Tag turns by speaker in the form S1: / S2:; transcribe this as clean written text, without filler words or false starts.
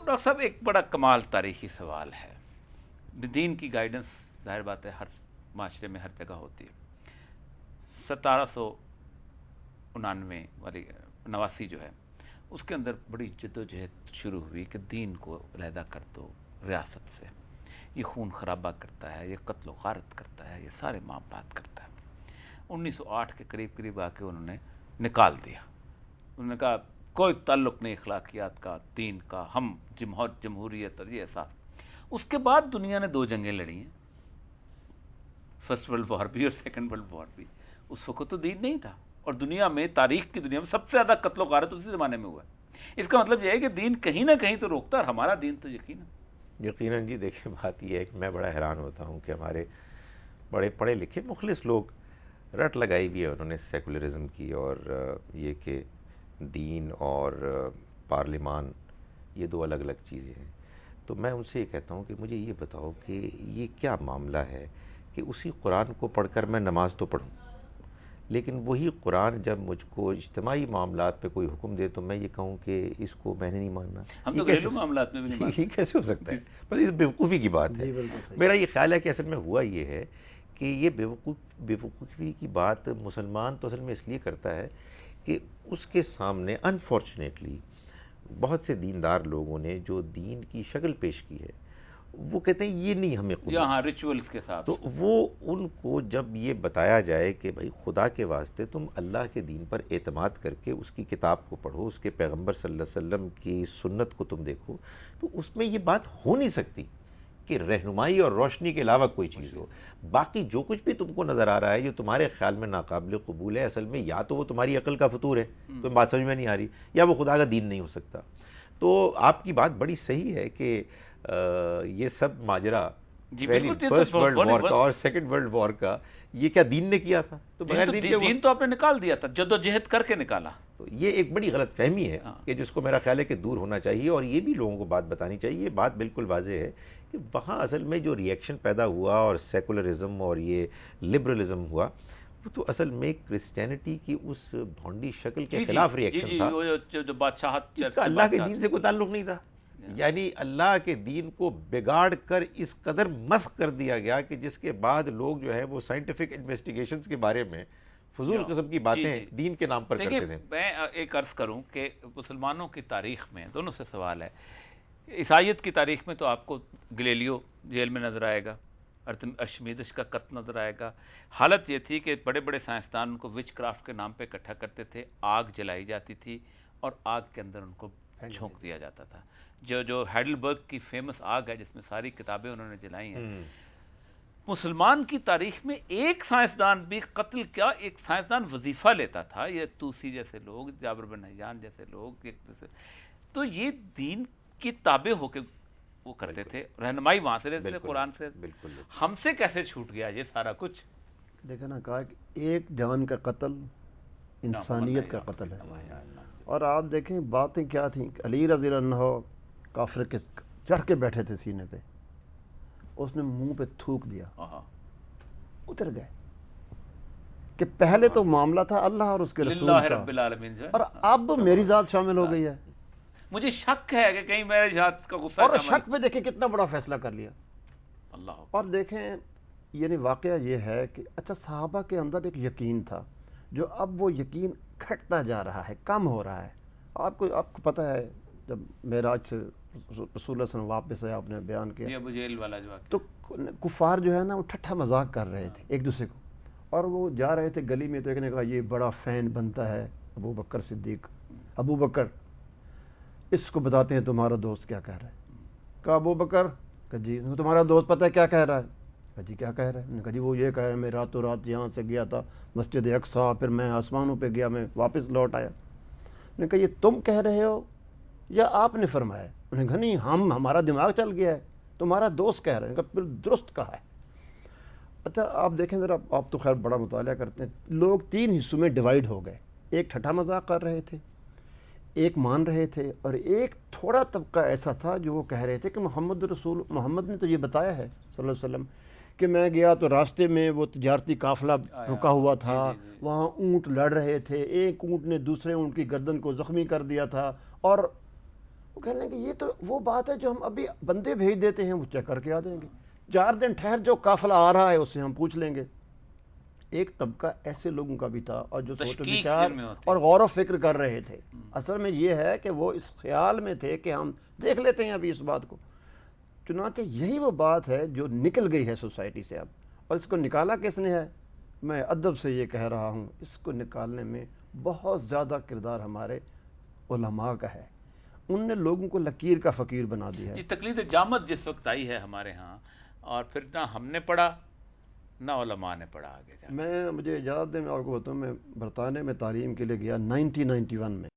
S1: Doctor صاحب ایک بڑا کمال تاریخی سوال ہے. دین کی گائیڈنس ظاہر بات ہے ہر معاشرے میں ہر جگہ ہوتی ہے. 1789 جو ہے اس کے اندر بڑی جدوجہد شروع ہوئی کہ دین کو علیحدہ کر دو ریاست سے، یہ خون خرابہ کرتا ہے، یہ قتل و غارت کرتا ہے، یہ سارے معاملات کرتا ہے. 1908 کے قریب آ کے انہوں نے نکال دیا. انہوں نے کہا کوئی تعلق نہیں اخلاقیات کا، دین کا، ہم جمہوریت اور یہ ایسا. اس کے بعد دنیا نے 2 جنگیں لڑی ہیں، فرسٹ ورلڈ وار بھی اور سیکنڈ ورلڈ وار بھی. اس وقت تو دین نہیں تھا، اور دنیا میں، تاریخ کی دنیا میں سب سے زیادہ قتل و غارت اسی زمانے میں ہوا ہے. اس کا مطلب یہ ہے کہ دین کہیں نہ کہیں تو روکتا ہے، اور ہمارا دین تو
S2: یقیناً جی. دیکھیں بات یہ ہے کہ میں بڑا حیران ہوتا ہوں کہ ہمارے بڑے پڑھے لکھے مخلص لوگ رٹ لگائی بھی ہے انہوں نے سیکولرزم کی، اور یہ کہ دین اور پارلیمان یہ 2 الگ الگ چیزیں ہیں. تو میں ان سے یہ کہتا ہوں کہ مجھے یہ بتاؤ کہ یہ کیا معاملہ ہے کہ اسی قرآن کو پڑھ کر میں نماز تو پڑھوں، لیکن وہی قرآن جب مجھ کو اجتماعی معاملات پہ کوئی حکم دے تو میں یہ کہوں کہ اس کو میں نے نہیں ماننا.
S1: ہم تو گھریلو معاملات میں بھی نہیں مانتے.
S2: یہ کیسے ہو سکتا ہے؟ بس یہ بیوقوفی کی بات ہے. میرا یہ خیال ہے کہ اصل میں ہوا یہ ہے کہ یہ بیوقوفی کی بات مسلمان تو اصل میں اس لیے کرتا ہے کہ اس کے سامنے انفارچونیٹلی بہت سے دیندار لوگوں نے جو دین کی شکل پیش کی ہے وہ کہتے ہیں یہ نہیں ہمیں قبول.
S1: یہاں ریچولز کے ساتھ
S2: تو وہ ان کو جب یہ بتایا جائے کہ بھائی خدا کے واسطے تم اللہ کے دین پر اعتماد کر کے اس کی کتاب کو پڑھو، اس کے پیغمبر صلی اللہ علیہ وسلم کی سنت کو تم دیکھو، تو اس میں یہ بات ہو نہیں سکتی کہ رہنمائی اور روشنی کے علاوہ کوئی چیز ہو. باقی جو کچھ بھی تم کو نظر آ رہا ہے جو تمہارے خیال میں ناقابل قبول ہے، اصل میں یا تو وہ تمہاری عقل کا فطور ہے، تو بات سمجھ میں نہیں آ رہی، یا وہ خدا کا دین نہیں ہو سکتا. تو آپ کی بات بڑی صحیح ہے کہ یہ سب ماجرا فرسٹ ورلڈ وار کا اور سیکنڈ ورلڈ وار کا یہ کیا دین نے کیا تھا؟ تو
S1: دین تو آپ نے نکال دیا تھا، جدوجہد کر کے نکالا.
S2: تو یہ ایک بڑی غلط فہمی ہے کہ جس کو میرا خیال ہے کہ دور ہونا چاہیے، اور یہ بھی لوگوں کو بات بتانی چاہیے. یہ بات بالکل واضح ہے کہ وہاں اصل میں جو ری ایکشن پیدا ہوا اور سیکولرزم اور یہ لبرلزم ہوا، وہ تو اصل میں کرسچینٹی کی اس بھونڈی شکل کے خلاف ری ایکشن تھا
S1: جو بادشاہت
S2: جس کا اللہ کے دین سے کوئی تعلق نہیں تھا. یعنی اللہ کے دین کو بگاڑ کر اس قدر مسخ کر دیا گیا کہ جس کے بعد لوگ جو ہے وہ سائنٹیفک انویسٹیگیشنز کے بارے میں فضول قسم کی باتیں دین کے نام پر کرتے تھے.
S1: میں ایک عرض کروں کہ مسلمانوں کی تاریخ میں دونوں سے سوال ہے. عیسائیت کی تاریخ میں تو آپ کو گلیلیو جیل میں نظر آئے گا، ارشمیدس کا قتل نظر آئے گا. حالت یہ تھی کہ بڑے بڑے سائنسدان ان کو وچ کرافٹ کے نام پہ اکٹھا کرتے تھے، آگ جلائی جاتی تھی اور آگ کے اندر ان کو جھونک دیا جاتا تھا. جو ہائیڈلبرگ کی فیمس آگ ہے جس میں ساری کتابیں انہوں نے جلائی ہیں. مسلمان کی تاریخ میں ایک سائنسدان بھی قتل کیا، ایک سائنسدان وظیفہ لیتا تھا، یہ توسی جیسے لوگ، جابر بن حیان جیسے لوگ، تو یہ دین کی تابع ہو کے وہ کرتے تھے، رہنمائی وہاں سے لیتے تھے قرآن سے. ہم سے کیسے چھوٹ گیا یہ سارا کچھ؟
S3: دیکھا نا، کہا کہ ایک جان کا قتل انسانیت کا قتل ہے. اور آپ دیکھیں باتیں کیا تھیں. علی رضی اللہ عنہ کافر کے چڑھ کے بیٹھے تھے سینے پہ، اس نے منہ پہ تھوک دیا، اتر گئے. کہ پہلے تو معاملہ تھا اللہ اور اس کے رسول کا، اور اب میری ذات شامل ہو گئی ہے.
S1: مجھے شک ہے کہ کہیں میرے ذات کا غصہ،
S3: اور شک پہ دیکھیں کتنا بڑا فیصلہ کر لیا.
S1: اللہ. اور
S3: دیکھیں یعنی واقعہ یہ ہے کہ اچھا صحابہ کے اندر ایک یقین تھا جو اب وہ یقین گھٹتا جا رہا ہے، کم ہو رہا ہے. آپ کو پتہ ہے جب معراج سے رسول اللہ صلی اللہ علیہ وسلم واپس آئے، آپ نے بیان کیا،
S1: ابو جہل والا جو
S3: تو کفار جو ہے نا وہ ٹھٹھا مذاق کر رہے تھے ایک دوسرے کو، اور وہ جا رہے تھے گلی میں، تو ایک نے کہا یہ بڑا فین بنتا ہے ابو بکر صدیق، ابو بکر اس کو بتاتے ہیں تمہارا دوست کیا کہہ رہا ہے. کہا ابو بکر، کہ جی تمہارا دوست پتہ ہے کیا کہہ رہا ہے؟ کہا جی کیا کہہ رہا ہے؟ انہوں نے کہا جی وہ یہ کہہ رہا ہے میں راتوں رات یہاں سے گیا تھا مسجد اقصیٰ، پھر میں آسمانوں پہ گیا، میں واپس لوٹ آیا. انہوں نے کہا یہ تم کہہ رہے ہو یا آپ نے فرمایا؟ انہوں نے کہا نہیں، ہمارا دماغ چل گیا ہے، تمہارا دوست کہہ رہے ہیں. کہا پھر درست کہا ہے. اچھا آپ دیکھیں ذرا، آپ تو خیر بڑا مطالعہ کرتے ہیں. لوگ 3 حصوں میں ڈیوائیڈ ہو گئے، ایک ٹھٹھا مذاق کر رہے تھے، ایک مان رہے تھے، اور ایک تھوڑا طبقہ ایسا تھا جو وہ کہہ رہے تھے کہ محمد نے تو یہ بتایا ہے صلی اللہ علیہ وسلم کہ میں گیا تو راستے میں وہ تجارتی قافلہ رکا ہوا تھا، وہاں اونٹ لڑ رہے تھے، ایک اونٹ نے دوسرے اونٹ کی گردن کو زخمی کر دیا تھا، اور وہ کہنے لگے یہ تو وہ بات ہے جو ہم ابھی بندے بھیج دیتے ہیں وہ چیک کر کے آ جائیں گے، 4 دن ٹھہر جو قافلہ آ رہا ہے اس سے ہم پوچھ لیں گے۔ ایک طبقہ ایسے لوگوں کا بھی تھا اور جو سوچ و
S1: تشکیک
S3: بچار
S1: جن میں ہوتی
S3: اور غور و فکر کر رہے تھے۔ اصل میں یہ ہے کہ وہ اس خیال میں تھے کہ ہم دیکھ لیتے ہیں ابھی اس بات کو، چنانچہ یہی وہ بات ہے جو نکل گئی ہے سوسائٹی سے اب، اور اس کو نکالا کس نے ہے؟ میں ادب سے یہ کہہ رہا ہوں، اس کو نکالنے میں بہت زیادہ کردار ہمارے علماء کا ہے، ان نے لوگوں کو لکیر کا فقیر بنا دیا ہے۔
S1: یہ تقلید جامد جس وقت آئی ہے ہمارے ہاں، اور پھر نہ ہم نے پڑھا نہ علماء نے پڑھا آگے جا کے۔
S3: مجھے اجازت دیں میں آپ کو بتاؤں، میں برطانیہ میں تعلیم کے لیے گیا 1991 میں۔